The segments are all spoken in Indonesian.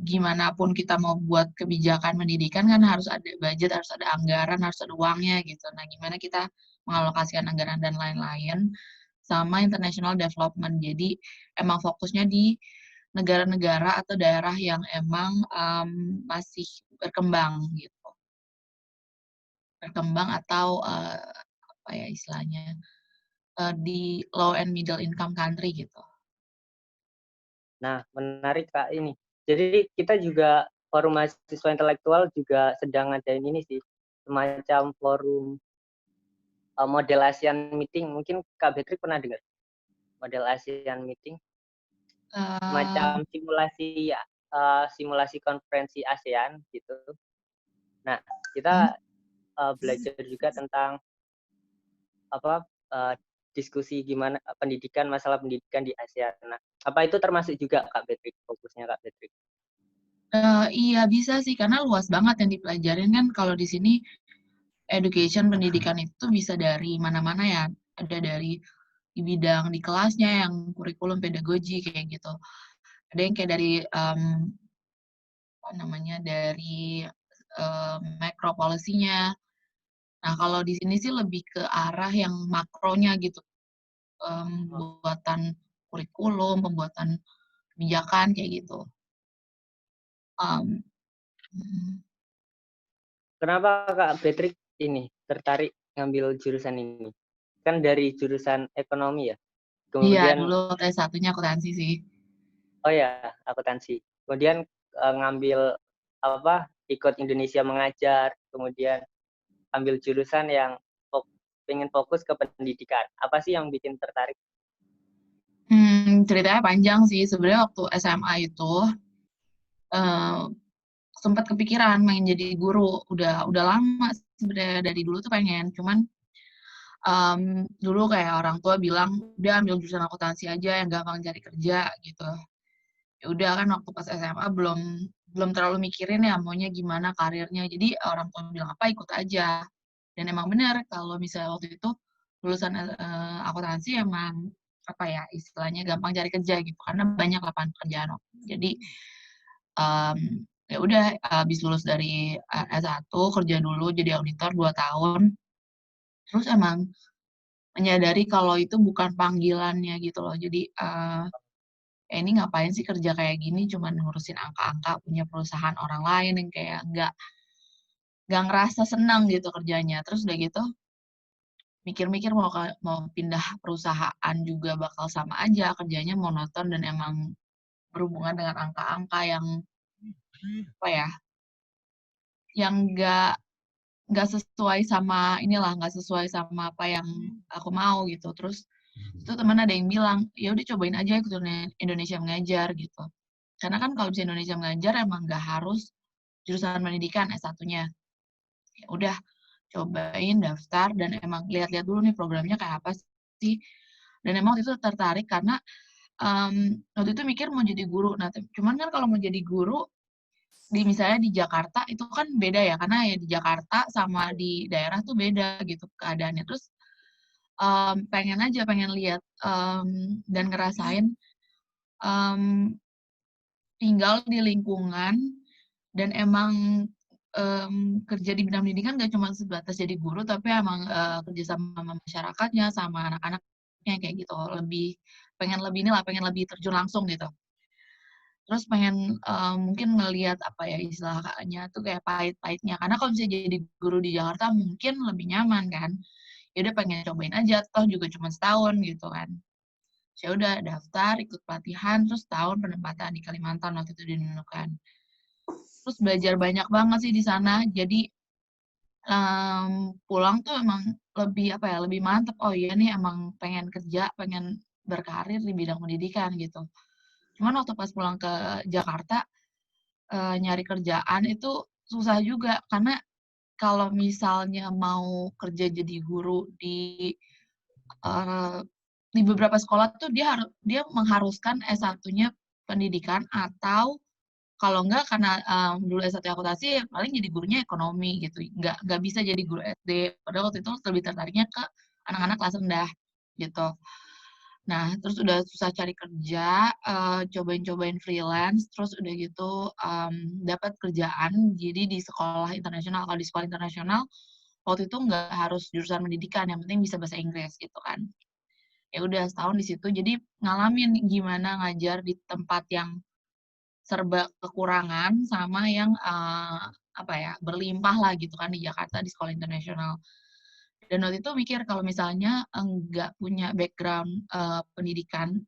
gimana pun kita mau buat kebijakan pendidikan kan harus ada budget, harus ada anggaran, harus ada uangnya gitu. Nah, gimana kita mengalokasikan anggaran dan lain-lain, sama international development. Jadi emang fokusnya di negara-negara atau daerah yang emang masih berkembang gitu. Berkembang atau apa ya istilahnya, di low and middle income country gitu. Nah, menarik Kak ini. Jadi kita juga forum mahasiswa intelektual juga sedang ngadain ini sih, semacam forum model ASEAN Meeting. Mungkin Kak Betri pernah dengar model ASEAN Meeting, Uh, semacam simulasi konferensi ASEAN gitu. Nah, kita belajar juga tentang apa diskusi gimana pendidikan, masalah pendidikan di ASEAN. Nah, apa itu termasuk juga Kak Betri, fokusnya Kak Betri? iya bisa sih karena luas banget yang dipelajarin kan kalau di sini education pendidikan itu bisa dari mana-mana ya. Ada dari di bidang di kelasnya yang kurikulum pedagogi kayak gitu. Ada yang kayak dari apa namanya dari macro policy-nya. Nah, kalau di sini sih lebih ke arah yang makronya gitu. Pembuatan kurikulum, pembuatan kebijakan kayak gitu. Um, Kenapa Kak Betri ini tertarik ngambil jurusan ini? Kan dari jurusan ekonomi ya. iya, Kemudian dulu S1-nya akuntansi sih. oh ya, akuntansi. Kemudian ngambil apa? Ikut Indonesia Mengajar, kemudian ambil jurusan yang pengen fokus ke pendidikan. Apa sih yang bikin tertarik? Ceritanya panjang sih. Sebenarnya waktu SMA itu eh, sempat kepikiran main jadi guru. Udah lama sebenarnya dari dulu tuh pengen. Cuman dulu kayak orang tua bilang udah ambil jurusan akuntansi aja yang gampang cari kerja gitu. Ya udah kan waktu pas SMA belum belum terlalu mikirin ya maunya gimana karirnya. Jadi orang tua bilang apa ikut aja. Dan emang benar kalau misalnya waktu itu lulusan akuntansi emang apa ya istilahnya gampang cari kerja gitu karena banyak lapangan pekerjaan. Jadi um, ya udah habis lulus dari S1 kerja dulu jadi auditor 2 tahun. Terus emang menyadari kalau itu bukan panggilannya gitu loh. Jadi ini ngapain sih kerja kayak gini cuman ngurusin angka-angka punya perusahaan orang lain yang kayak nggak ngerasa senang gitu kerjanya. Terus udah gitu mikir-mikir mau pindah perusahaan juga bakal sama aja kerjanya monoton dan emang berhubungan dengan angka-angka yang apa ya yang nggak sesuai sama inilah nggak sesuai sama apa yang aku mau gitu terus itu teman ada yang bilang ya udah cobain aja ikut Indonesia Mengajar gitu karena kan kalau bisa Indonesia Mengajar emang nggak harus jurusan pendidikan S1-nya ya udah cobain daftar dan emang lihat-lihat dulu nih programnya kayak apa sih dan emang waktu itu tertarik karena waktu itu mikir mau jadi guru nah cuman kan kalau mau jadi guru di misalnya di Jakarta itu kan beda ya karena ya di Jakarta sama di daerah tuh beda gitu keadaannya terus pengen lihat dan ngerasain um, tinggal di lingkungan dan emang kerja di bidang pendidikan gak cuma sebatas jadi guru tapi emang kerja sama masyarakatnya sama anak-anaknya kayak gitu pengen lebih terjun langsung gitu terus pengen mungkin ngelihat apa ya istilahnya tuh kayak pahit-pahitnya karena kalau bisa jadi guru di Jakarta mungkin lebih nyaman kan ya udah pengen cobain aja toh juga cuma setahun gitu kan saya udah daftar ikut pelatihan terus tahun penempatan di Kalimantan waktu itu di Nunukan terus belajar banyak banget sih di sana jadi pulang tuh emang lebih apa ya lebih mantep oh iya nih emang pengen kerja pengen berkarir di bidang pendidikan gitu cuman waktu pas pulang ke Jakarta nyari kerjaan itu susah juga karena kalau misalnya mau kerja jadi guru uh, di beberapa sekolah tuh dia mengharuskan S1-nya pendidikan atau kalau enggak karena dulu S1 akuntansi paling jadi gurunya ekonomi gitu nggak bisa jadi guru SD padahal waktu itu lebih tertariknya ke anak-anak kelas rendah gitu Nah, terus udah susah cari kerja, cobain-cobain freelance, terus udah gitu, dapat kerjaan jadi di sekolah internasional. Kalau di sekolah internasional, waktu itu nggak harus jurusan pendidikan, yang penting bisa bahasa Inggris gitu kan. Ya udah setahun di situ, jadi ngalamin gimana ngajar di tempat yang serba kekurangan sama yang, apa ya, berlimpah lah gitu kan di Jakarta di sekolah internasional. Dan waktu itu mikir kalau misalnya nggak punya background, pendidikan,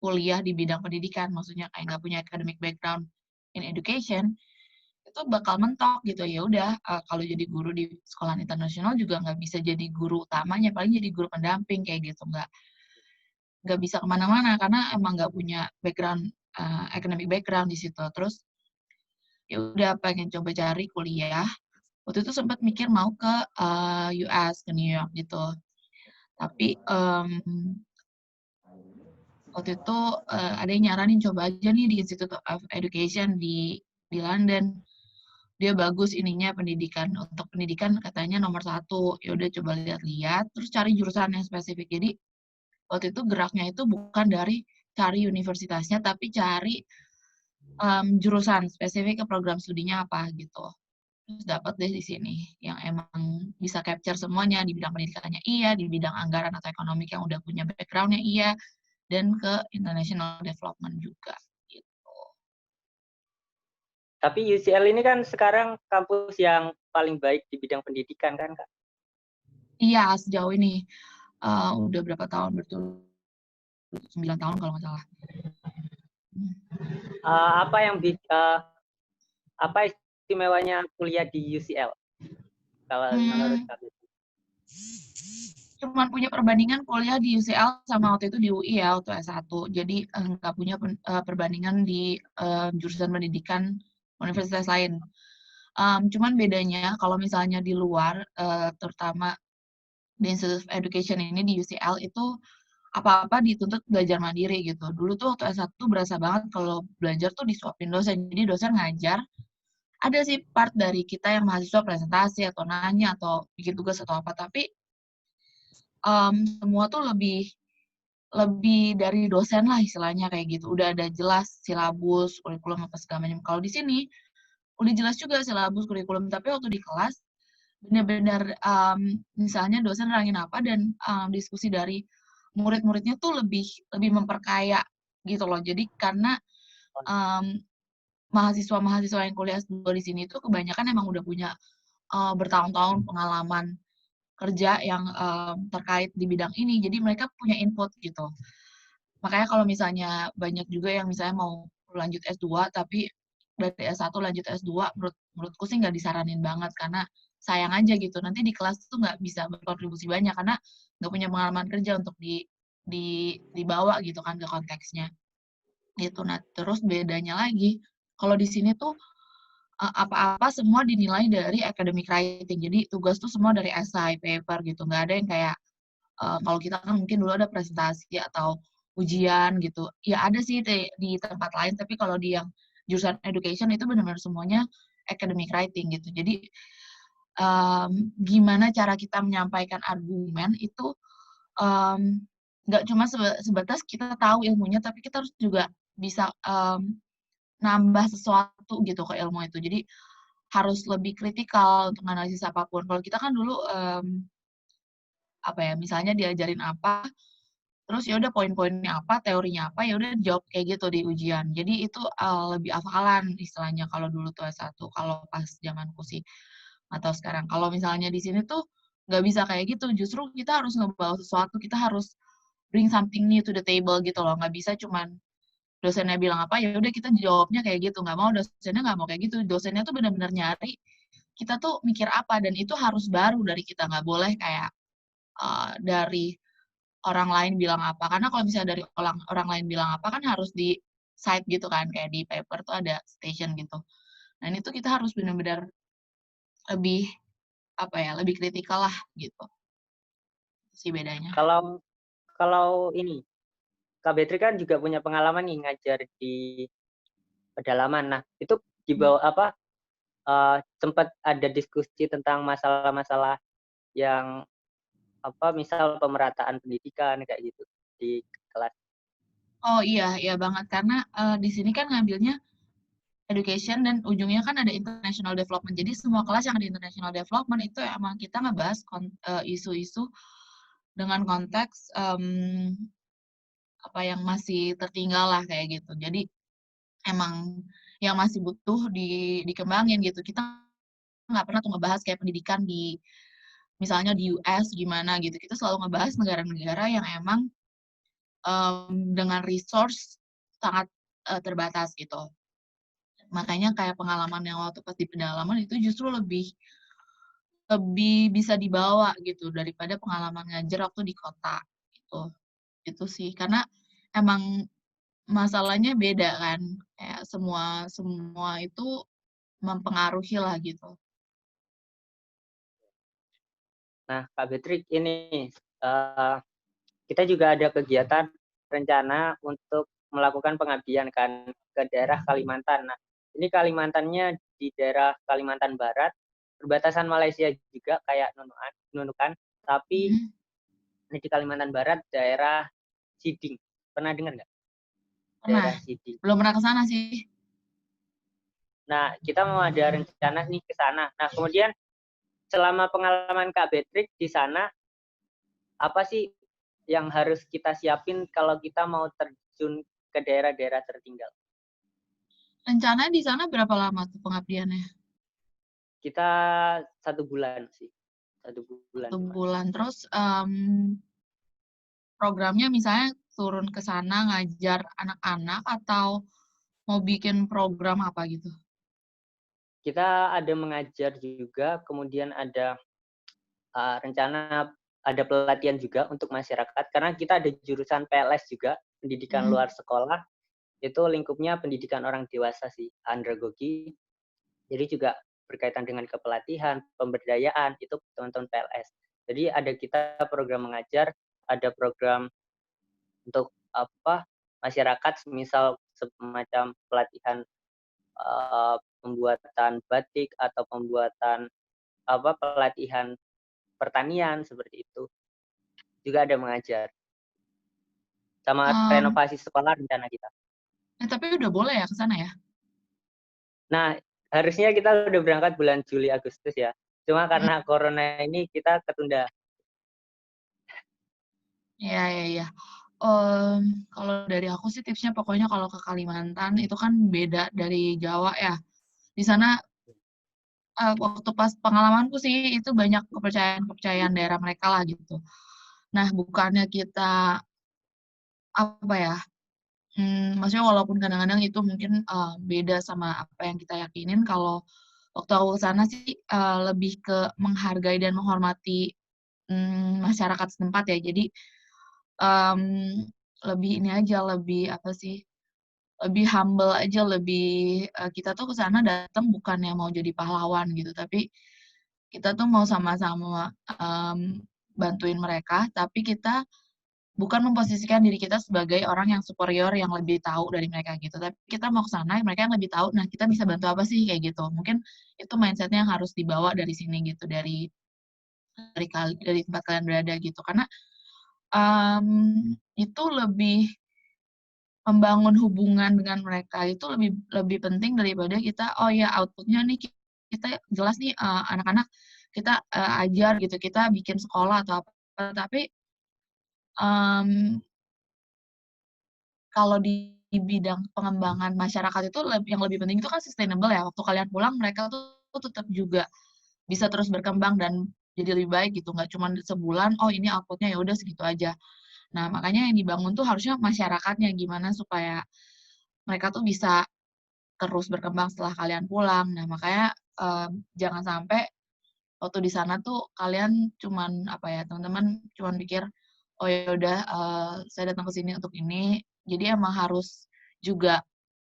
kuliah di bidang pendidikan, maksudnya kayak nggak punya academic background in education, itu bakal mentok gitu. Ya udah, kalau jadi guru di sekolah internasional juga nggak bisa jadi guru utamanya, paling jadi guru pendamping kayak gitu, nggak bisa kemana-mana karena emang nggak punya background, academic background di situ. Terus ya udah pengen coba cari kuliah, waktu itu sempat mikir mau ke, US, ke New York gitu. Tapi, waktu itu, ada yang nyaranin coba aja nih di Institute of Education di London. Dia bagus ininya pendidikan, untuk pendidikan katanya nomor satu. Ya udah coba lihat-lihat, terus cari jurusan yang spesifik. Jadi, waktu itu geraknya itu bukan dari cari universitasnya, tapi cari, jurusan spesifik ke program studinya apa, gitu. Terus dapat deh di sini, yang emang bisa capture semuanya, di bidang pendidikannya iya, di bidang anggaran atau ekonomi yang udah punya background-nya iya, dan ke international development juga, gitu. Tapi UCL ini kan sekarang kampus yang paling baik di bidang pendidikan kan, Kak? Iya, sejauh ini, udah berapa tahun betul 9 tahun kalau nggak salah. Hmm. Apa yang apa istimewanya kuliah di UCL kalau menurut Mmm, Kak? cuman punya perbandingan kuliah di UCL sama waktu itu di UI ya, waktu S1. Jadi, nggak punya perbandingan di, jurusan pendidikan universitas lain. Cuman bedanya kalau misalnya di luar, terutama di Institute of Education ini di UCL itu apa-apa dituntut belajar mandiri gitu. Dulu tuh waktu S1 berasa banget kalau belajar tuh disuapin dosen. Jadi dosen ngajar, ada sih part dari kita yang mahasiswa presentasi atau nanya atau bikin tugas atau apa, tapi, semua tuh lebih lebih dari dosen lah istilahnya kayak gitu. Udah ada jelas silabus, kurikulum, apa segala macam. Kalau di sini, udah jelas juga silabus, kurikulum, tapi waktu di kelas bener-bener, misalnya dosen nerangin apa dan, diskusi dari murid-muridnya tuh lebih lebih memperkaya gitu loh. Jadi karena, mmm, mahasiswa-mahasiswa yang kuliah S2 di sini tuh kebanyakan emang udah punya, bertahun-tahun pengalaman kerja yang, terkait di bidang ini, jadi mereka punya input gitu. Makanya kalau misalnya banyak juga yang misalnya mau lanjut S2, tapi dari S1 lanjut S2, menurutku sih nggak disaranin banget, karena sayang aja gitu, nanti di kelas tuh nggak bisa berkontribusi banyak, karena nggak punya pengalaman kerja untuk dibawa gitu kan ke konteksnya, gitu. Nah, terus bedanya lagi, kalau di sini tuh, apa-apa semua dinilai dari academic writing, jadi tugas tuh semua dari esai, paper gitu, nggak ada yang kayak kalau kita kan mungkin dulu ada presentasi atau ujian gitu, ya ada sih di tempat lain, tapi kalau di yang jurusan education itu benar-benar semuanya academic writing gitu. Jadi, gimana cara kita menyampaikan argumen itu, mmm, nggak cuma sebatas kita tahu ilmunya, tapi kita harus juga bisa, nambah sesuatu gitu ke ilmu itu. Jadi, harus lebih kritikal untuk analisis apapun. Kalau kita kan dulu, apa ya, misalnya diajarin apa, terus ya udah poin-poinnya apa, teorinya apa, ya udah jawab kayak gitu di ujian. Jadi itu, lebih hafalan istilahnya kalau dulu tuh S1, kalau pas zamanku sih, atau sekarang. Kalau misalnya di sini tuh nggak bisa kayak gitu, justru kita harus ngebawa sesuatu, kita harus bring something new to the table gitu loh, nggak bisa cuman dosennya bilang apa, ya udah kita jawabnya kayak gitu, nggak mau, dosennya nggak mau kayak gitu. Dosennya tuh bener-bener nyari kita tuh mikir apa, dan itu harus baru dari kita, nggak boleh kayak, dari orang lain bilang apa, karena kalau misalnya dari orang orang lain bilang apa kan harus di cite gitu kan, kayak di paper tuh ada citation gitu. Nah, ini tuh kita harus benar-benar lebih, apa ya, lebih kritikal lah gitu, itu sih bedanya. Kalau kalau ini, Kak Betri kan juga punya pengalaman nih ngajar di pedalaman. Nah, itu di Mmm. bawah apa, sempat ada diskusi tentang masalah-masalah yang misal pemerataan pendidikan kayak gitu di kelas. Oh iya, iya banget. Karena di sini kan ngambilnya education dan ujungnya kan ada international development. Jadi semua kelas yang ada international development itu emang kita ngebahas isu-isu dengan konteks apa yang masih tertinggal lah kayak gitu. Jadi emang yang masih butuh dikembangin gitu. Kita nggak pernah tuh ngebahas kayak pendidikan di misalnya di US gimana gitu. Kita selalu ngebahas negara-negara yang emang dengan resource sangat terbatas gitu. Makanya kayak pengalaman yang waktu pas di pedalaman itu justru lebih lebih bisa dibawa gitu daripada pengalaman ngajar waktu di kota gitu. Itu sih karena emang masalahnya beda kan. Kayak semua semua itu mempengaruhi lah gitu. Nah, Kak Betrik ini kita juga ada kegiatan rencana untuk melakukan pengabdian kan ke daerah Kalimantan. Nah, ini Kalimantannya di daerah Kalimantan Barat, perbatasan Malaysia juga kayak Nunukan, tapi Mhm. ini di Kalimantan Barat daerah Siding. Pernah dengar nggak? Pernah. Daerah Siding. Belum pernah ke sana sih. Nah, kita mau ada rencana nih ke sana. Nah, kemudian selama pengalaman Kak Betrik di sana, apa sih yang harus kita siapin kalau kita mau terjun ke daerah-daerah tertinggal? Rencana di sana berapa lama tuh pengabdiannya? Kita 1 bulan sih, 1 bulan Satu cuma. bulan. Terus programnya misalnya turun ke sana ngajar anak-anak atau mau bikin program apa gitu? Kita ada mengajar juga, kemudian ada rencana ada pelatihan juga untuk masyarakat, karena kita ada jurusan PLS juga, pendidikan Mhm. luar sekolah, itu lingkupnya pendidikan orang dewasa sih, andragogi. Jadi juga berkaitan dengan kepelatihan, pemberdayaan, itu teman-teman PLS. Jadi ada kita program mengajar, ada program untuk masyarakat, misal semacam pelatihan pembuatan batik atau pembuatan pelatihan pertanian seperti itu. Juga ada mengajar. Sama Mmm, renovasi sekolah rencana kita. tapi udah boleh ya ke sana ya? Nah, harusnya kita udah berangkat bulan Juli Agustus ya. Cuma Mhm. karena corona ini kita ketunda. Iya, iya, iya. Kalau dari aku sih tipsnya pokoknya kalau ke Kalimantan itu kan beda dari Jawa ya. Di sana, waktu pas pengalamanku sih itu banyak kepercayaan-kepercayaan daerah mereka lah gitu. Nah bukannya kita, apa ya, maksudnya walaupun kadang-kadang itu mungkin, beda sama apa yang kita yakinin, kalau waktu aku ke sana sih, lebih ke menghargai dan menghormati, masyarakat setempat ya. Jadi, mmm, lebih ini aja, lebih apa sih, lebih humble aja, lebih kita tuh ke sana datang bukannya mau jadi pahlawan gitu, tapi kita tuh mau sama-sama, bantuin mereka, tapi kita bukan memposisikan diri kita sebagai orang yang superior yang lebih tahu dari mereka gitu, tapi kita mau ke sana, mereka yang lebih tahu, nah kita bisa bantu apa sih, kayak gitu. Mungkin itu mindset-nya yang harus dibawa dari sini gitu, dari tempat kalian berada gitu. Karena, itu lebih membangun hubungan dengan mereka itu lebih lebih penting daripada kita, oh ya output-nya nih kita jelas nih, anak-anak kita, ajar gitu, kita bikin sekolah atau apa, tapi, mmm kalau di bidang pengembangan masyarakat itu yang lebih penting itu kan sustainable ya, waktu kalian pulang mereka tuh tetap juga bisa terus berkembang dan jadi lebih baik gitu, nggak cuman sebulan, "Oh ini output-nya ya udah segitu aja." Nah, makanya yang dibangun tuh harusnya masyarakatnya, gimana supaya mereka tuh bisa terus berkembang setelah kalian pulang. Nah, makanya, jangan sampai waktu di sana tuh kalian cuman, apa ya, teman-teman cuman pikir, "Oh ya udah, saya datang ke sini untuk ini." Jadi emang harus juga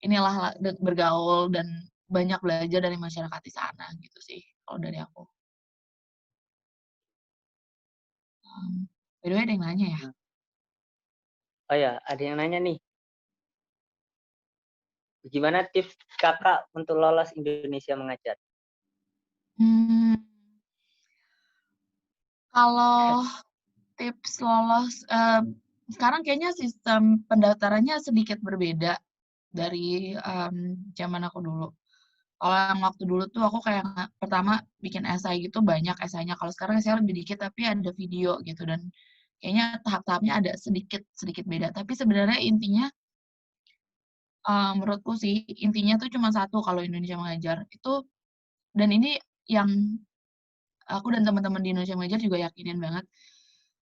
inilah bergaul dan banyak belajar dari masyarakat di sana gitu sih kalau dari aku. By the way ada yang nanya ya? Oh ya, ada yang nanya nih, gimana tips Kakak untuk lolos Indonesia Mengajar? Mmm, kalau Tips lolos, sekarang kayaknya sistem pendaftarannya sedikit berbeda dari, zaman aku dulu. Kalau yang waktu dulu tuh aku kayak pertama bikin esai gitu banyak esainya, kalau sekarang esainya lebih dikit tapi ada video gitu dan kayaknya tahap-tahapnya ada sedikit sedikit beda. Tapi sebenarnya intinya, menurutku sih intinya tuh cuma satu kalau Indonesia Mengajar, itu dan ini yang aku dan teman-teman di Indonesia Mengajar juga yakinin banget,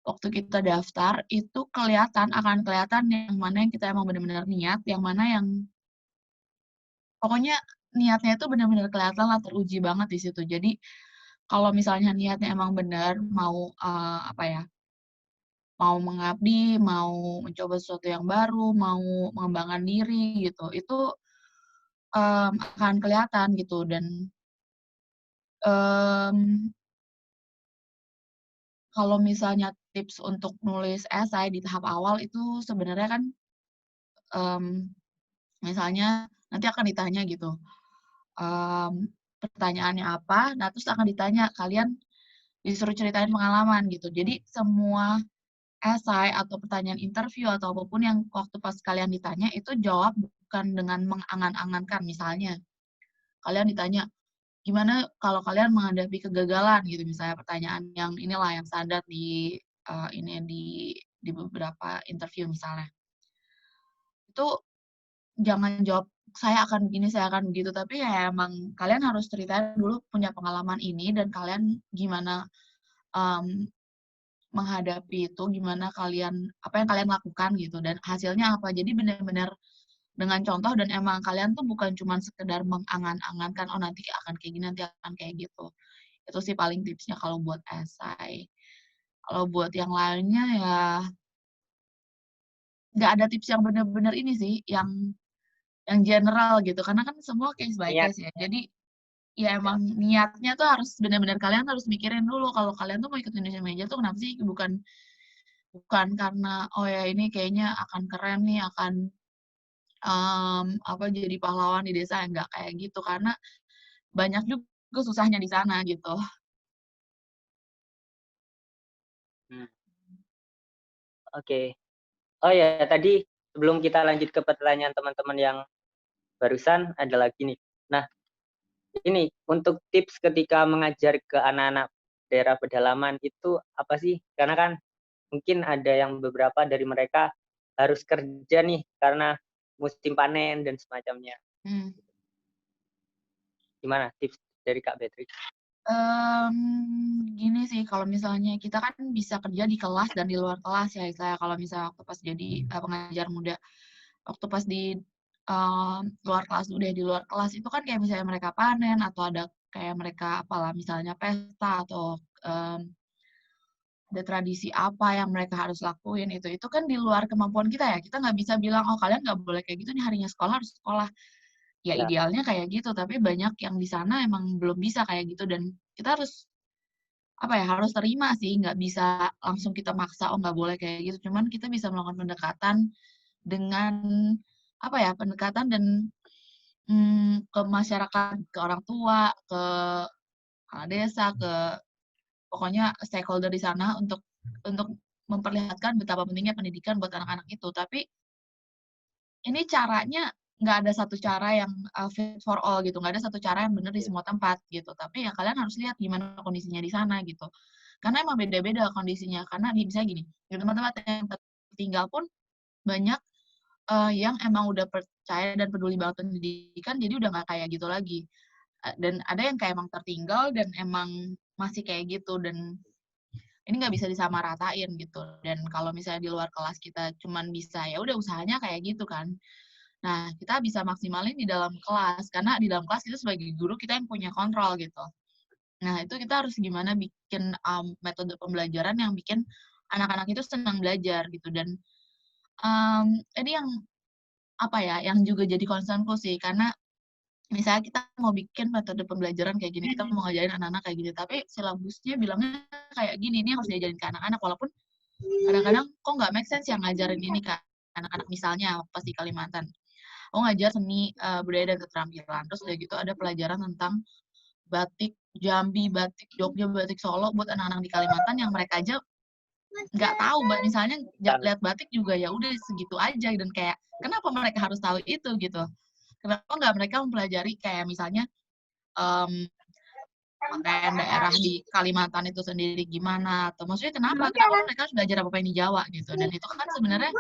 waktu kita daftar itu akan kelihatan yang mana yang kita emang benar-benar niat, yang mana yang pokoknya niatnya itu benar-benar kelihatan lah, teruji banget di situ. Jadi, kalau misalnya niatnya emang benar mau, apa ya, mau mengabdi, mau mencoba sesuatu yang baru, mau mengembangkan diri gitu, itu, akan kelihatan gitu dan, mmm, kalau misalnya tips untuk nulis esai di tahap awal itu sebenarnya kan, mmm, misalnya nanti akan ditanya gitu, pertanyaannya apa, nah terus akan ditanya, kalian disuruh ceritain pengalaman gitu. Jadi semua esai atau pertanyaan interview atau apapun yang waktu pas kalian ditanya itu jawab bukan dengan mengangan-angankan. Misalnya, kalian ditanya, "Gimana kalau kalian menghadapi kegagalan?" Gitu misalnya pertanyaan yang inilah yang standar di, ini di beberapa interview misalnya. Itu jangan jawab, "Saya akan begini, saya akan begitu," tapi ya emang kalian harus ceritain dulu punya pengalaman ini dan kalian gimana, mmm, menghadapi itu, gimana kalian apa yang kalian lakukan gitu dan hasilnya apa. Jadi benar-benar dengan contoh dan emang kalian tuh bukan cuman sekedar mengangan-angankan, "Oh nanti akan kayak gini, nanti akan kayak gitu." Itu sih paling tipsnya kalau buat esai. Kalau buat yang lainnya ya nggak ada tips yang bener-bener ini sih, yang general gitu, karena kan semua case by Niat. case ya. Jadi, ya Ya. emang niatnya tuh harus benar-benar kalian harus mikirin dulu kalau kalian tuh mau ikut Indonesia Major tuh kenapa sih? Bukan bukan karena, "Oh ya ini kayaknya akan keren nih, akan, apa, jadi pahlawan di desa," nggak kayak gitu, karena banyak juga susahnya di sana gitu. Hmm, oke. Oh ya, tadi sebelum kita lanjut ke pertanyaan teman-teman yang barusan, ada lagi nih. Nah, ini untuk tips ketika mengajar ke anak-anak daerah pedalaman itu apa sih? Karena kan mungkin ada yang beberapa dari mereka harus kerja nih karena musim panen dan semacamnya. Mmm, Gimana tips dari Kak Beatrix? gini sih, kalau misalnya kita kan bisa kerja di kelas dan di luar kelas ya, istilahnya kalau misalnya waktu pas jadi, pengajar muda. Waktu pas di, luar kelas udah di luar kelas itu kan kayak misalnya mereka panen atau ada kayak mereka apalah misalnya pesta atau, ada tradisi apa yang mereka harus lakuin itu kan di luar kemampuan kita ya, kita nggak bisa bilang, "Oh kalian nggak boleh kayak gitu nih, harinya sekolah harus sekolah." Ya Ya, idealnya kayak gitu, tapi banyak yang di sana emang belum bisa kayak gitu dan kita harus, apa ya, harus terima sih, nggak bisa langsung kita maksa, "Oh nggak boleh kayak gitu." Cuman kita bisa melakukan pendekatan dengan, apa ya, pendekatan dan, ke masyarakat, ke orang tua, ke kepala desa, ke pokoknya stakeholder di sana untuk memperlihatkan betapa pentingnya pendidikan buat anak-anak itu. Tapi ini caranya nggak ada satu cara yang, fit for all gitu, nggak ada satu cara yang bener di oke. semua tempat gitu. Tapi ya kalian harus lihat gimana kondisinya di sana gitu. Karena emang beda-beda kondisinya, karena misalnya gini, di tempat-tempat yang tertinggal pun banyak, yang emang udah percaya dan peduli banget pendidikan, jadi udah nggak kayak gitu lagi. Dan ada yang kayak emang tertinggal dan emang masih kayak gitu dan ini nggak bisa disamaratain gitu. Dan kalau misalnya di luar kelas kita cuman bisa ya udah usahanya kayak gitu kan. Nah, kita bisa maksimalin di dalam kelas, karena di dalam kelas kita sebagai guru kita yang punya kontrol gitu. Nah, itu kita harus gimana bikin, metode pembelajaran yang bikin anak-anak itu senang belajar gitu dan, ini yang apa ya, yang juga jadi concern-ku sih, karena misalnya kita mau bikin metode pembelajaran kayak gini, kita mau ngajarin anak-anak kayak gini, tapi silabusnya bilangnya kayak gini, ini harus diajarin ke anak-anak, walaupun kadang-kadang kok nggak make sense ya ngajarin ini ke anak-anak misalnya pas di Kalimantan. Aku ngajar seni, budaya dan keterampilan, terus udah gitu ada pelajaran tentang batik Jambi, batik Jogja, batik Solo buat anak-anak di Kalimantan yang mereka aja nggak tahu, misalnya Tahu. lihat batik juga ya udah segitu aja dan kayak kenapa mereka harus tahu itu gitu? Kenapa nggak mereka mempelajari kayak misalnya mmm, pakaian daerah di Kalimantan itu sendiri gimana, atau maksudnya kenapa mereka harus belajar apa-apa yang di Jawa gitu, dan itu kan sebenarnya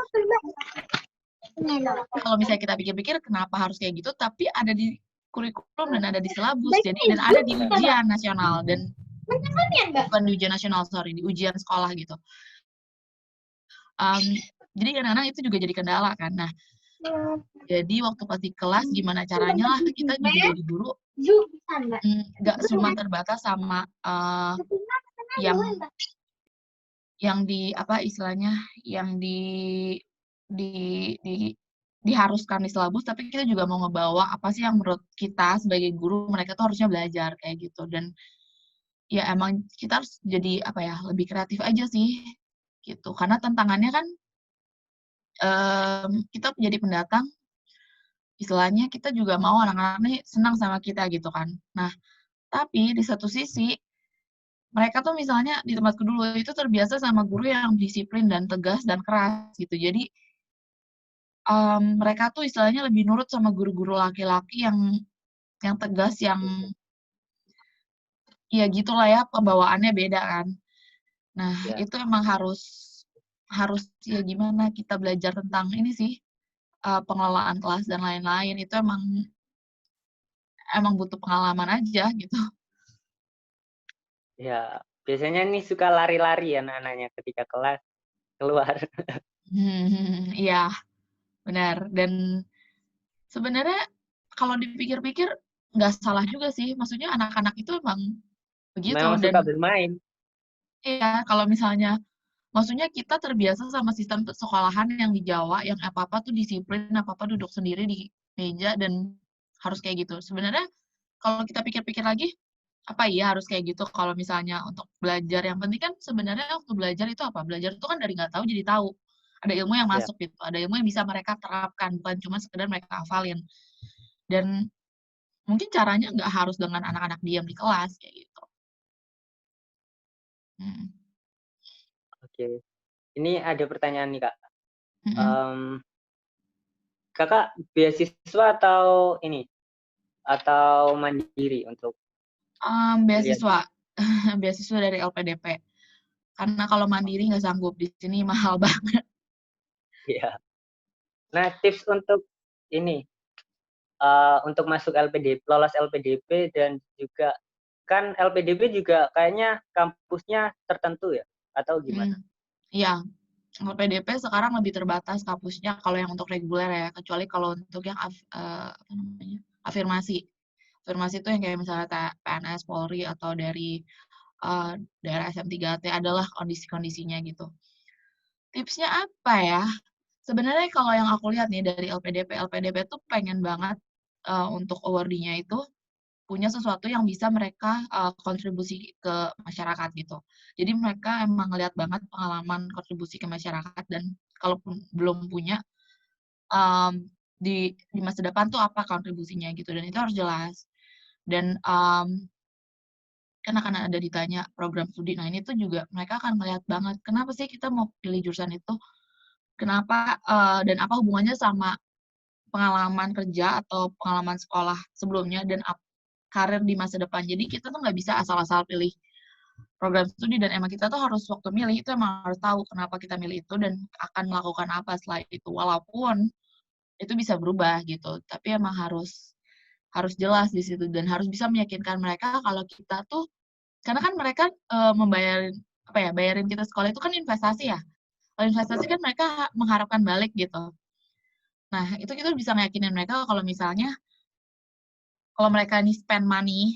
kalau misalnya kita pikir-pikir kenapa harus kayak gitu, tapi ada di kurikulum dan ada di silabus, jadi dan ada di ujian nasional dan bukan di ujian nasional, sorry, di ujian sekolah gitu. Jadi kadang-kadang itu juga jadi kendala kan. Nah, jadi waktu pas di kelas gimana caranya lah kita juga jadi guru nggak cuma terbatas sama yang di apa istilahnya yang di di diharuskan di silabus, tapi kita juga mau ngebawa apa sih yang menurut kita sebagai guru mereka tuh harusnya belajar kayak gitu. Dan ya emang kita harus jadi apa ya lebih kreatif aja sih gitu, karena tantangannya kan kita jadi pendatang, istilahnya kita juga mau anak-anak nih senang sama kita gitu kan. Nah, tapi di satu sisi mereka tuh misalnya di tempatku dulu itu terbiasa sama guru yang disiplin dan tegas dan keras gitu. Jadi mereka tuh istilahnya lebih nurut sama guru-guru laki-laki yang tegas, yang ya gitulah ya, pembawaannya beda kan. Nah, Ya. itu emang harus harus ya gimana kita belajar tentang ini sih, pengelolaan kelas dan lain-lain, itu emang butuh pengalaman aja gitu. Ya, biasanya nih suka lari-lari ya anak-anaknya ketika kelas keluar. Iya, benar. Dan sebenarnya kalau dipikir-pikir nggak salah juga sih, maksudnya anak-anak itu emang begitu Memang suka dan bermain. iya, kalau misalnya maksudnya kita terbiasa sama sistem sekolahan yang di Jawa, yang apa-apa tuh disiplin, apa-apa duduk sendiri di meja dan harus kayak gitu. Sebenarnya kalau kita pikir-pikir lagi, apa iya harus kayak gitu kalau misalnya untuk belajar? Yang penting kan sebenarnya waktu belajar itu apa? Belajar itu kan dari nggak tahu jadi tahu. Ada ilmu yang Ya, masuk gitu, ada ilmu yang bisa mereka terapkan, bukan cuma sekedar mereka hafalin. Dan mungkin caranya nggak harus dengan anak-anak diam di kelas kayak gitu. Mhm. oke. Ini ada pertanyaan nih, Kak. Mhm. Mmm, Kakak beasiswa atau ini, atau mandiri untuk kuliah? Beasiswa, beasiswa dari LPDP. Karena kalau mandiri nggak sanggup, di sini mahal banget. Iya. Nah, tips untuk ini, untuk masuk lolos LPDP dan juga kan LPDP juga kayaknya kampusnya tertentu ya, atau gimana? Iya, LPDP sekarang lebih terbatas kampusnya kalau yang untuk reguler ya, kecuali kalau untuk yang apa namanya, afirmasi. Afirmasi itu yang kayak misalnya PNS, Polri, atau dari, daerah SM3T adalah kondisi-kondisinya gitu. Tipsnya apa ya? Sebenarnya kalau yang aku lihat nih dari LPDP tuh pengen banget, untuk awardee-nya itu punya sesuatu yang bisa mereka, kontribusi ke masyarakat gitu. Jadi mereka emang ngelihat banget pengalaman kontribusi ke masyarakat dan kalaupun belum punya, di masa depan tuh apa kontribusinya gitu dan itu harus jelas. Dan, kan akan ada ditanya program studi. Nah ini tuh juga mereka akan melihat banget, kenapa sih kita mau pilih jurusan itu? Kenapa, dan apa hubungannya sama pengalaman kerja atau pengalaman sekolah sebelumnya dan karir di masa depan. Jadi kita tuh nggak bisa asal-asal pilih program studi dan emang kita tuh harus waktu milih itu emang harus tahu kenapa kita milih itu dan akan melakukan apa setelah itu. Walaupun itu bisa berubah gitu, tapi emang harus harus jelas di situ dan harus bisa meyakinkan mereka kalau kita tuh karena kan mereka, membayarin apa ya, bayarin kita sekolah itu kan investasi ya. Kalau investasi kan mereka mengharapkan balik gitu. Nah, itu kita bisa ngeyakinin mereka kalau misalnya kalau mereka nih spend money,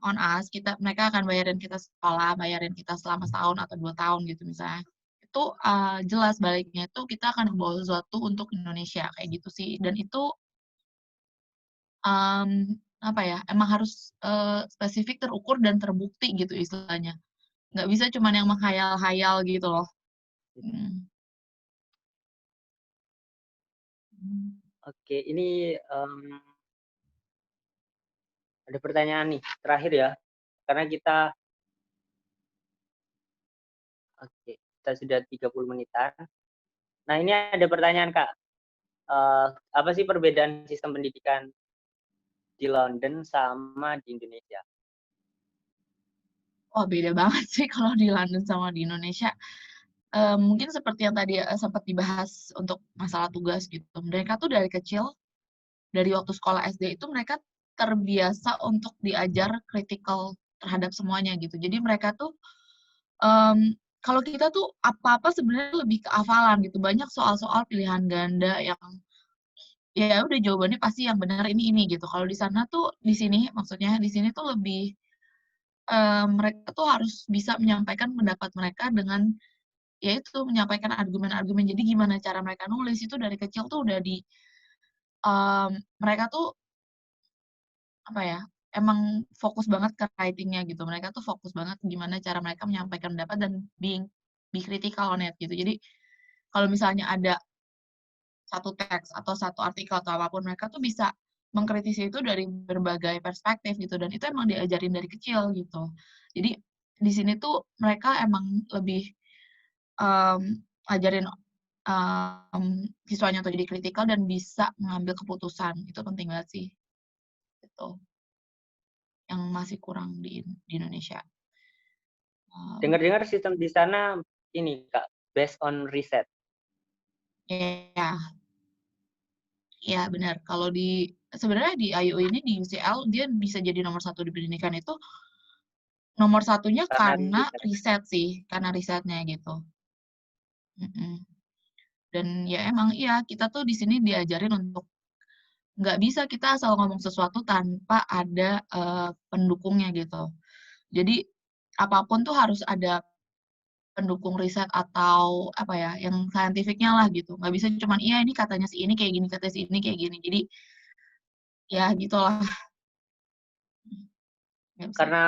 on us, mereka akan bayarin kita sekolah, bayarin kita selama setahun atau 2 tahun gitu misalnya. Itu, jelas baliknya itu kita akan membawa sesuatu untuk Indonesia, kayak gitu sih. Dan itu, apa ya, emang harus, spesifik, terukur, dan terbukti gitu istilahnya. Nggak bisa cuman yang menghayal-hayal gitu loh. Mhm. Mmm. Oke, ini, ada pertanyaan nih, terakhir ya, karena kita oke. kita sudah 30 menitan. Nah, ini ada pertanyaan, Kak. Apa sih perbedaan sistem pendidikan di London sama di Indonesia? Oh, beda banget sih kalau di London sama di Indonesia. Mungkin seperti yang tadi sempat dibahas untuk masalah tugas gitu. Mereka tuh dari kecil, dari waktu sekolah SD itu mereka terbiasa untuk diajar kritikal terhadap semuanya gitu. Jadi mereka tuh kalau kita tuh apa-apa sebenarnya lebih ke hafalan gitu. Banyak soal-soal pilihan ganda yang ya udah jawabannya pasti yang benar ini gitu. Kalau di sana tuh di sini maksudnya di sini tuh lebih mereka tuh harus bisa menyampaikan pendapat mereka dengan ya itu menyampaikan argumen-argumen. Jadi gimana cara mereka nulis itu dari kecil tuh udah mereka tuh apa ya, emang fokus banget ke writing-nya gitu. Mereka tuh fokus banget gimana cara mereka menyampaikan pendapat dan be critical on it gitu. Jadi kalau misalnya ada satu teks atau satu artikel atau apapun, mereka tuh bisa mengkritisi itu dari berbagai perspektif gitu dan itu emang diajarin dari kecil gitu. Jadi di sini tuh mereka emang lebih ajarin siswanya untuk jadi kritikal dan bisa mengambil keputusan. Itu penting banget sih. Gitu. Yang masih kurang di Indonesia. Dengar-dengar sistem di sana ini, Kak, based on riset. Ya, ya benar. Kalau sebenarnya di IU ini di UCL dia bisa jadi nomor 1 di pendidikan itu nomor satunya Karena karena riset. riset sih, karena risetnya gitu. Dan ya emang iya kita tuh di sini diajarin untuk nggak bisa kita asal ngomong sesuatu tanpa ada pendukungnya gitu. Jadi apapun tuh harus ada pendukung riset atau apa ya, yang saintifiknya lah gitu. Nggak bisa cuman iya ini katanya si ini kayak gini, katanya si ini kayak gini. Jadi ya gitulah. Nggak bisa. Karena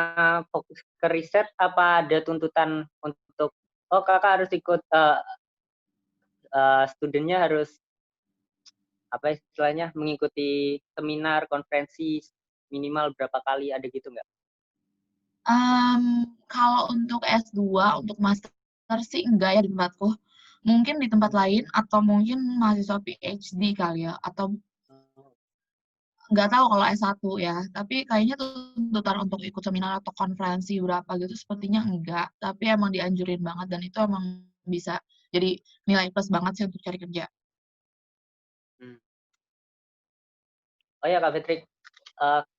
fokus ke riset, apa ada tuntutan untuk kakak harus ikut studentnya harus apa istilahnya mengikuti seminar, konferensi minimal berapa kali, ada gitu nggak? Kalau untuk S2, untuk master sih enggak ya di tempatku. Mungkin di tempat lain atau mungkin mahasiswa PhD kali ya, atau nggak tahu kalau S1 ya. Tapi kayaknya tuntutan untuk ikut seminar atau konferensi berapa gitu sepertinya enggak. Tapi emang dianjurin banget dan itu emang bisa jadi nilai plus banget sih untuk cari kerja. Hmm. Oh ya Kak Fitri,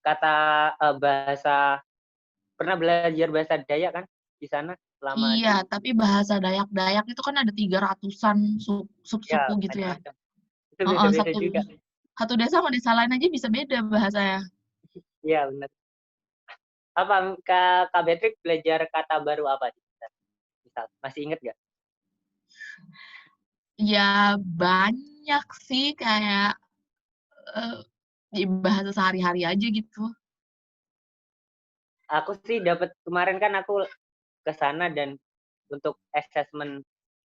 kata bahasa, pernah belajar bahasa Dayak kan di sana selama Iya, di tapi bahasa Dayak-Dayak itu kan ada 300-an ya sub-suku gitu ya. macam-macam. Itu Heeh, beda-beda satu juga. satu desa sama desa lain aja bisa beda bahasanya. Iya benar. Apa Kak Fitri belajar kata baru apa di sana? Misal, masih inget nggak? Ya banyak sih kayak eh, di bahasa sehari-hari aja gitu. Aku sih dapat kemarin kan aku ke sana dan untuk assessment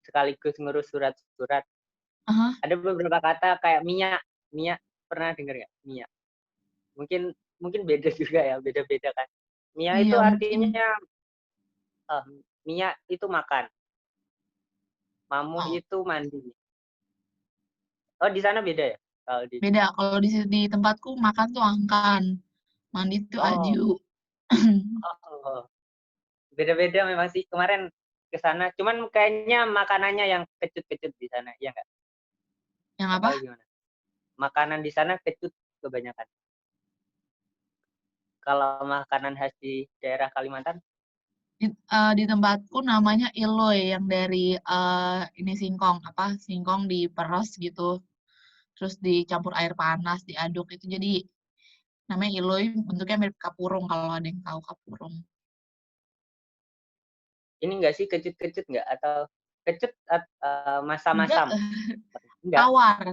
sekaligus ngurus surat-surat. Aha, Ada beberapa kata kayak minyak, minyak pernah dengar nggak? Minyak. Mungkin mungkin beda juga ya, beda-beda kan. Minyak iya itu mungkin. artinya minyak itu makan, mamuh Oh, itu mandi. Oh di sana beda ya? Kalau di beda. Kalau di tempatku makan tuh angkan, mandi tuh oh, aju. oh, beda-beda memang sih kemarin ke sana. Cuman kayaknya makanannya yang kecut-kecut di sana, iya nggak? Yang Nggak apa? tahu gimana. Makanan di sana kecut kebanyakan. Kalau makanan khas di daerah Kalimantan, Di tempatku namanya Iloy yang dari ini singkong apa singkong diperes gitu, terus dicampur air panas, diaduk itu jadi namanya Iloy. Bentuknya mirip kapurung kalau ada yang tahu kapurung. ini nggak sih kecut-kecut nggak? Atau kecut Enggak, masam-masam? Enggak. tawar.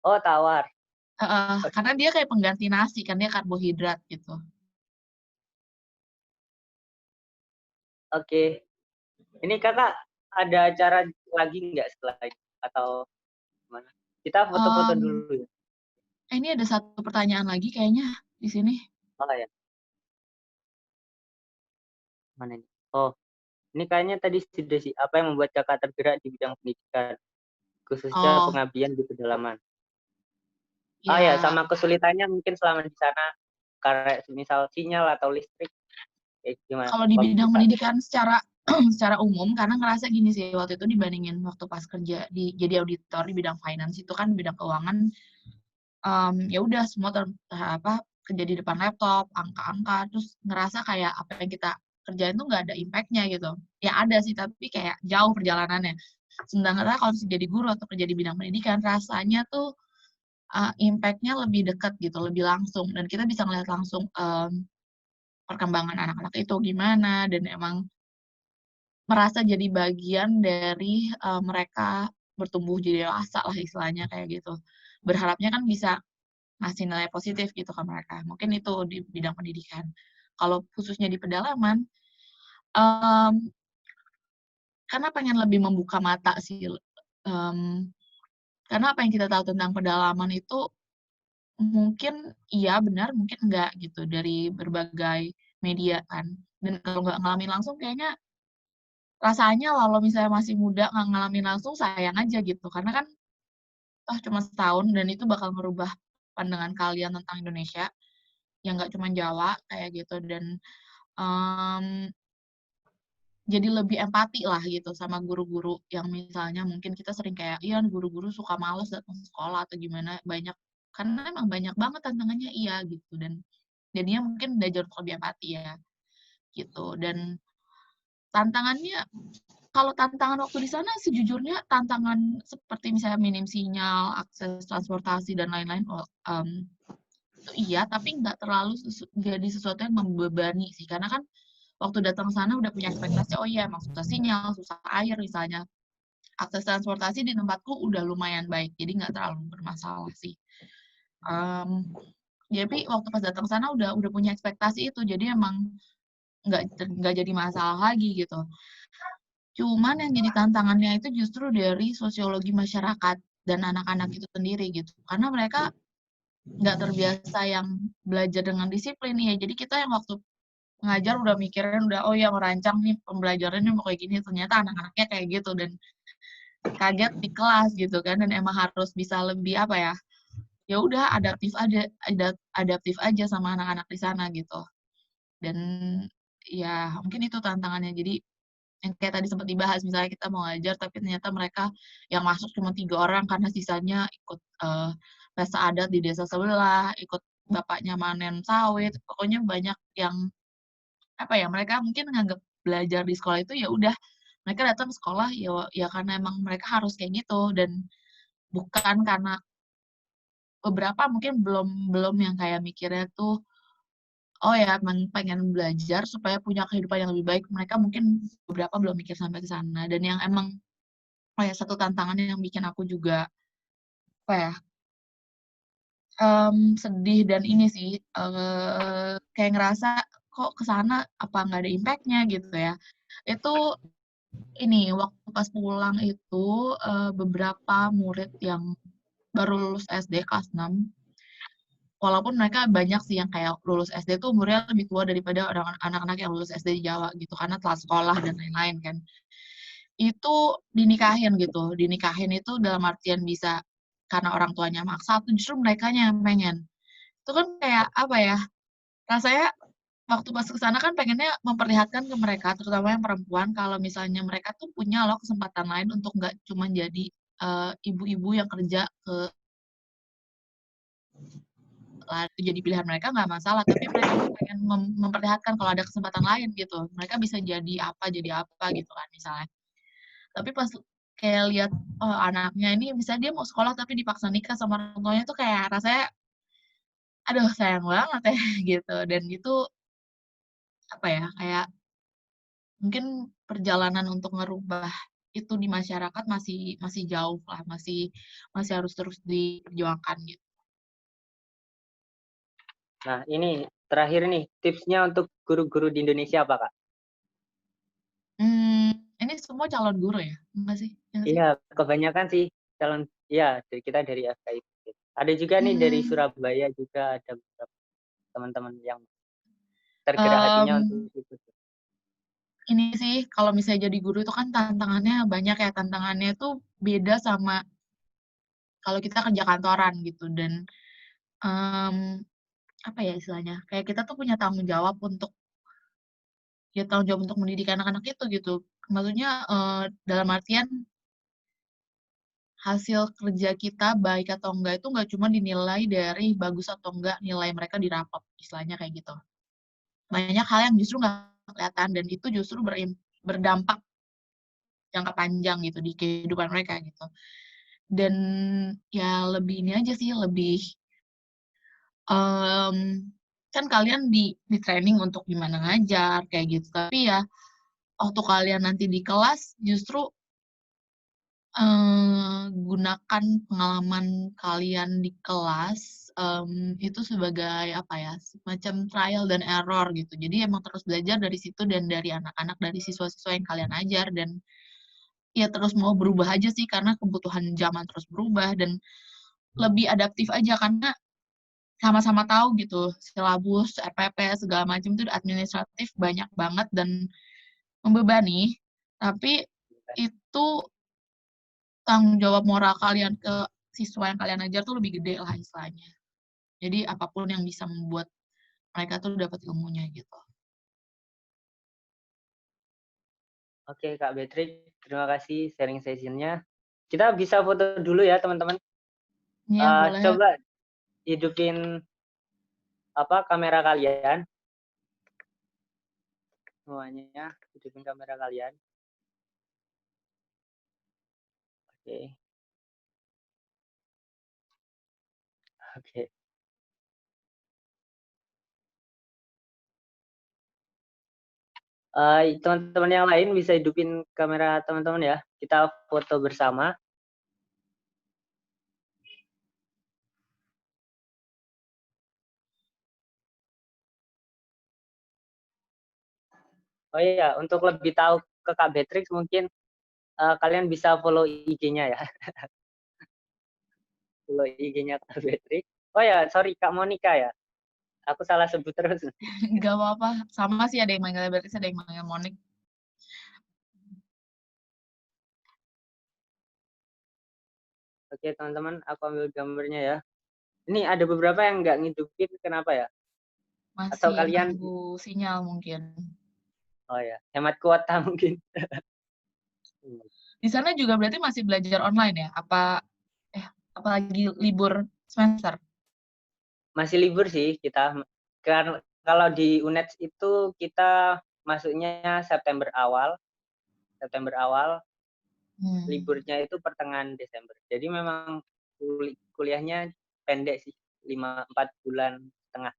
Oh, tawar. Karena dia kayak pengganti nasi kan dia karbohidrat gitu. Oke. Ini kakak ada acara lagi nggak setelah ini? Atau gimana? Kita foto-foto Um, dulu ya. ini ada satu pertanyaan lagi kayaknya di sini. Oh ya, mana ini? Oh, Ini kayaknya tadi sudah sih, apa yang membuat kakak tergerak di bidang pendidikan, khususnya Oh, pengabdian di pedalaman. Ah ya, ya sama kesulitannya mungkin selama di sana, karena misal sinyal atau listrik, kayak gimana kalau di waktu bidang saat itu? pendidikan secara secara umum, karena ngerasa gini sih, waktu itu dibandingin waktu pas kerja jadi auditor di bidang finance itu kan bidang keuangan, ya udah semua apa, kerja di depan laptop, angka-angka, terus ngerasa kayak apa yang kita kerjain tuh nggak ada impact-nya gitu. Ya ada sih, tapi kayak jauh perjalanannya. Sementara kalau jadi guru atau kerja di bidang pendidikan, rasanya tuh impact-nya lebih dekat gitu, lebih langsung, dan kita bisa ngelihat langsung perkembangan anak-anak itu gimana, dan emang merasa jadi bagian dari mereka bertumbuh jadi dewasa lah istilahnya kayak gitu. Berharapnya kan bisa ngasih nilai positif gitu ke mereka. Mungkin itu di bidang pendidikan. Kalau khususnya di pedalaman, um, karena pengen lebih membuka mata sih. Um, karena apa yang kita tahu tentang pedalaman itu mungkin iya benar, mungkin enggak gitu dari berbagai media kan. Dan kalau nggak ngalamin langsung kayaknya rasanya kalau misalnya masih muda nggak ngalamin langsung sayang aja gitu. Karena kan toh cuma setahun dan itu bakal merubah pandangan kalian tentang Indonesia yang nggak cuma Jawa kayak gitu dan um, jadi lebih empati lah gitu sama guru-guru yang misalnya mungkin kita sering kayak iya guru-guru suka males datang sekolah atau gimana banyak karena emang banyak banget tantangannya iya gitu dan jadinya mungkin belajar untuk lebih empati ya gitu dan tantangannya kalau tantangan waktu di sana sejujurnya tantangan seperti misalnya minim sinyal akses transportasi dan lain-lain itu iya tapi nggak terlalu jadi sesuatu yang membebani sih karena kan waktu datang sana udah punya ekspektasi, oh iya emang susah sinyal, susah air misalnya. Akses transportasi di tempatku udah lumayan baik, jadi nggak terlalu bermasalah sih. Jadi waktu pas datang sana udah punya ekspektasi itu, jadi emang nggak jadi masalah lagi gitu. Cuman yang jadi tantangannya itu justru dari sosiologi masyarakat dan anak-anak itu sendiri gitu. Karena mereka nggak terbiasa yang belajar dengan disiplin ya. Jadi kita yang waktu ngajar udah mikirin udah oh ya ngerancang nih pembelajarannya mau kayak gini ternyata anak-anaknya kayak gitu dan kaget di kelas gitu kan dan emang harus bisa lebih apa ya ya udah adaptif aja sama anak-anak di sana gitu dan ya mungkin itu tantangannya jadi yang kayak tadi sempat dibahas misalnya kita mau ngajar tapi ternyata mereka yang masuk cuma 3 orang karena sisanya ikut pesta adat di desa sebelah ikut bapaknya manen sawit pokoknya banyak yang apa ya mereka mungkin nganggap belajar di sekolah itu ya udah mereka datang sekolah ya ya karena emang mereka harus kayak gitu dan bukan karena beberapa mungkin belum belum yang kayak mikirnya tuh oh ya emang pengen belajar supaya punya kehidupan yang lebih baik mereka mungkin beberapa belum mikir sampai ke sana dan yang emang oh ya satu tantangannya yang bikin aku juga apa ya sedih dan ini sih kayak ngerasa kok ke sana apa nggak ada impact-nya gitu ya itu ini waktu pas pulang itu beberapa murid yang baru lulus SD kelas 6 walaupun mereka banyak sih yang kayak lulus SD tuh umurnya lebih tua daripada orang anak-anak yang lulus SD di Jawa gitu karena telat sekolah dan lain-lain kan itu dinikahin gitu dinikahin itu dalam artian bisa karena orang tuanya maksa atau justru mereka yang pengen itu kan kayak apa ya rasanya waktu pas ke sana kan pengennya memperlihatkan ke mereka terutama yang perempuan kalau misalnya mereka tuh punya loh kesempatan lain untuk nggak cuma jadi ibu-ibu yang kerja ke itu jadi pilihan mereka nggak masalah tapi mereka tuh pengen memperlihatkan kalau ada kesempatan lain gitu mereka bisa jadi apa gitu kan misalnya tapi pas kayak lihat oh, anaknya ini bisa dia mau sekolah tapi dipaksa nikah sama orang tuanya tuh kayak rasanya aduh sayang banget ya gitu dan itu apa ya kayak mungkin perjalanan untuk ngerubah itu di masyarakat masih masih jauh lah masih masih harus terus diperjuangkan gitu. Nah, ini terakhir nih, tipsnya untuk guru-guru di Indonesia apa, Kak? Ini semua calon guru ya? Enggak sih? Enggak sih? Iya, kebanyakan sih calon, ya kita dari FKIP. Ada juga nih dari Hmm, Surabaya juga ada beberapa teman-teman yang tergerak hatinya um, untuk itu. ini sih, kalau misalnya jadi guru itu kan tantangannya banyak ya, tantangannya itu beda sama kalau kita kerja kantoran gitu dan, apa ya istilahnya, kayak kita tuh punya tanggung jawab untuk ya tanggung jawab untuk mendidik anak-anak itu gitu. Maksudnya, dalam artian hasil kerja kita baik atau enggak itu nggak cuma dinilai dari bagus atau enggak nilai mereka di rapor, istilahnya kayak gitu. Banyak hal yang justru nggak kelihatan dan itu justru berdampak jangka panjang gitu di kehidupan mereka gitu. Dan ya lebih ini aja sih, lebih, mmm, kan kalian di-training untuk gimana ngajar kayak gitu, tapi ya waktu kalian nanti di kelas justru, gunakan pengalaman kalian di kelas, itu sebagai apa ya, semacam trial dan error gitu. Jadi emang terus belajar dari situ dan dari anak-anak, dari siswa-siswa yang kalian ajar dan ya terus mau berubah aja sih karena kebutuhan zaman terus berubah dan lebih adaptif aja karena sama-sama tahu gitu silabus, RPP, segala macam itu administratif banyak banget dan membebani, tapi itu tanggung jawab moral kalian ke siswa yang kalian ajar tuh lebih gede lah istilahnya. Jadi apapun yang bisa membuat mereka tuh dapat ilmunya gitu. Oke, Kak Beatrix, terima kasih sharing session-nya. Kita bisa foto dulu ya, teman-teman. Iya boleh. Coba hidupin apa kamera kalian, semuanya. Hidupin kamera kalian. Oke, oke. Teman-teman yang lain bisa hidupin kamera teman-teman ya. Kita foto bersama. Oh iya, untuk lebih tahu ke Kak Beatrix mungkin kalian bisa follow IG-nya ya. Follow IG-nya Kak Beatrix. Oh ya, sorry Kak Monica ya. Aku salah sebut terus. Nggak apa-apa, sama sih ada yang manggil Beatrice, ada yang manggil Monik. Oke teman-teman, aku ambil gambarnya ya. Ini ada beberapa yang nggak ngidupin, kenapa ya? Atau Masih kalian, nunggu sinyal mungkin. oh ya, hemat kuota mungkin. Di sana juga berarti masih belajar online ya? Eh, apalagi libur semester? Masih libur sih kita. Karena kalau di UNED itu kita masuknya September awal, Hmm. liburnya itu pertengahan Desember. Jadi memang kuliahnya pendek sih, 4 bulan setengah.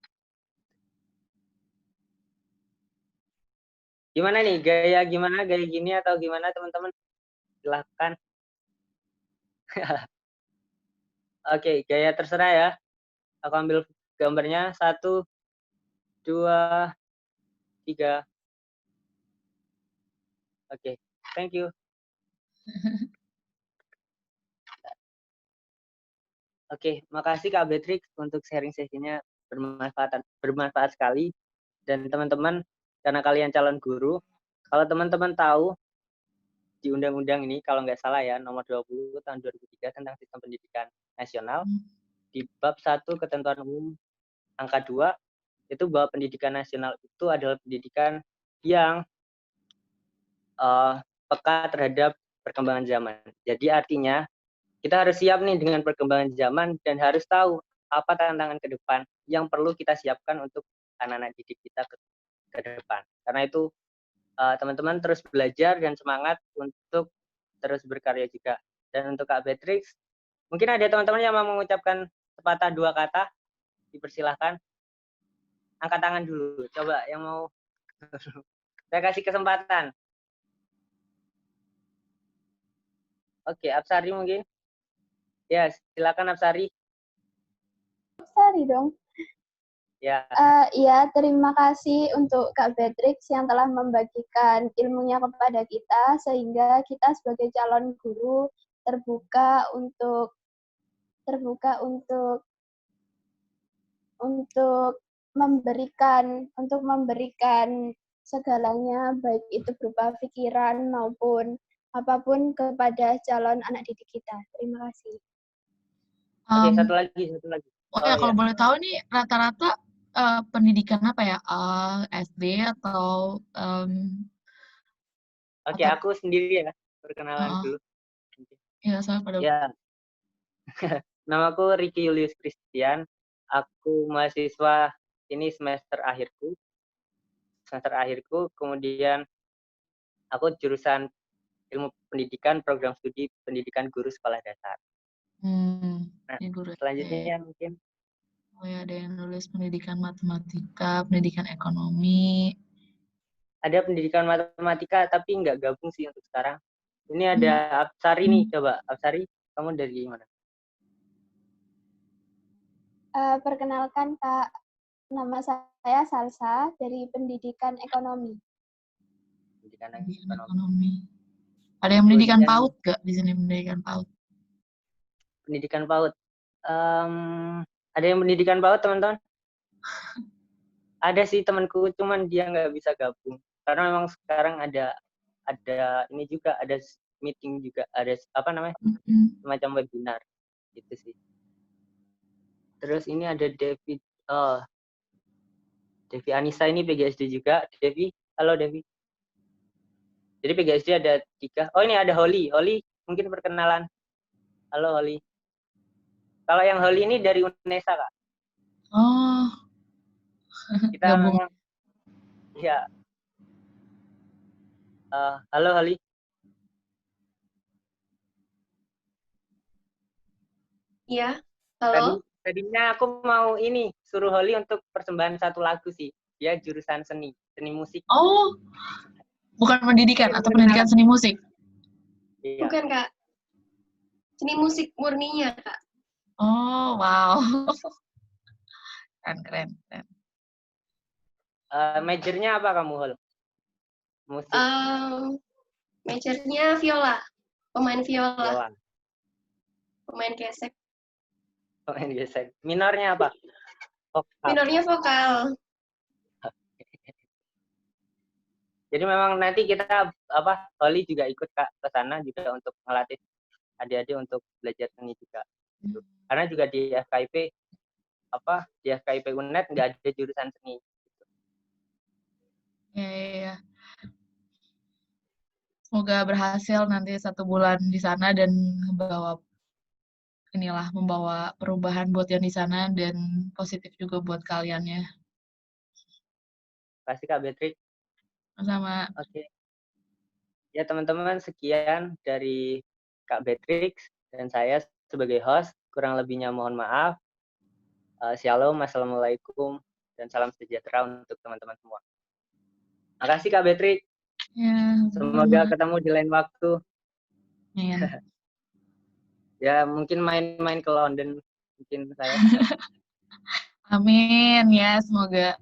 Gimana nih, gaya gini atau gimana teman-teman? Silahkan. Oke, gaya terserah ya. Aku ambil gambarnya, 1, 2, 3. Oke, thank you. Oke, makasih Kak Beatrix untuk sharing sesinya, bermanfaat sekali. Dan teman-teman, karena kalian calon guru, kalau teman-teman tahu di undang-undang ini, kalau nggak salah ya, nomor 20 tahun 2003 tentang sistem pendidikan nasional, di bab 1 ketentuan umum angka 2, itu bahwa pendidikan nasional itu adalah pendidikan yang peka terhadap perkembangan zaman. Jadi artinya kita harus siap nih dengan perkembangan zaman dan harus tahu apa tantangan ke depan yang perlu kita siapkan untuk anak-anak didik kita ke depan. Karena itu teman-teman terus belajar dan semangat untuk terus berkarya juga. Dan untuk Kak Beatrix, mungkin ada teman-teman yang mau mengucapkan sepatah dua kata, dipersilahkan. Angkat tangan dulu, coba yang mau. Saya kasih kesempatan. Oke, Absari mungkin. Ya, silakan Absari. Sari dong. Ya. Ya, terima kasih untuk Kak Beatrix yang telah membagikan ilmunya kepada kita sehingga kita sebagai calon guru terbuka untuk untuk memberikan segalanya, baik itu berupa pikiran maupun apapun kepada calon anak didik kita. Terima kasih. Oke, Um, satu lagi. Oh ya, kalau Iya. boleh tahu nih rata-rata pendidikan apa ya? SD atau Oke, atau aku sendiri ya, perkenalan uh, dulu. ya saya pada Ya, namaku Ricky Julius Christian. Aku mahasiswa ini semester akhirku. Kemudian aku jurusan ilmu pendidikan, program studi pendidikan guru sekolah dasar. Nah, ya guru SD. selanjutnya mungkin Oh ya, ada yang nulis pendidikan matematika, pendidikan ekonomi. ada pendidikan matematika, tapi nggak gabung sih untuk sekarang. Ini ada Absari nih, coba Absari, kamu dari mana? Perkenalkan Kak, nama saya Salsa dari Pendidikan Ekonomi. Pendidikan Ekonomi. Ada yang pendidikan PAUD nggak di sini, pendidikan PAUD? Pendidikan PAUD. Ada yang pendidikan PAUD, teman-teman? Ada sih temanku, cuman dia nggak bisa gabung. Karena memang sekarang ada ini juga, ada meeting juga, ada apa namanya, semacam webinar gitu sih. Terus ini ada Devi Anissa, ini PGSD juga. Devi, halo Devi. Jadi PGSD ada 3. Oh, ini ada Holly mungkin perkenalan. Halo Holly. Kalau yang Holly ini dari UNESA, Kak. Oh, Kita gabung. memang ya. Halo Holly. Iya, halo. Tadinya aku mau ini suruh Holly untuk persembahan satu lagu sih. Dia jurusan seni musik. Oh, bukan pendidikan atau pendidikan seni musik? Iya. Bukan, Kak. Seni musik murninya, Kak. Oh, wow. Keren. Majornya apa kamu, Hol? Musik. Majornya viola. Pemain viola. Pemain gesek. Pemain gesek. Minornya apa? Vokal. Minornya vokal. Jadi memang nanti kita Holly juga ikut Kak ke sana juga untuk melatih adik-adik untuk belajar seni juga. Karena juga di FKIP di FKIP UNED nggak ada jurusan seni. Iya. Semoga berhasil nanti 1 bulan di sana dan membawa perubahan buat yang di sana dan positif juga buat kaliannya. Pasti Kak Beatrix. Sama. Oke. Ya teman-teman, sekian dari Kak Beatrix dan saya sebagai host. Kurang lebihnya mohon maaf. Shalom, assalamualaikum, dan salam sejahtera untuk teman-teman semua. Makasih Kak Beatrix. Ya, semoga ketemu di lain waktu. Ya. Ya mungkin main-main ke London mungkin saya. Amin ya, semoga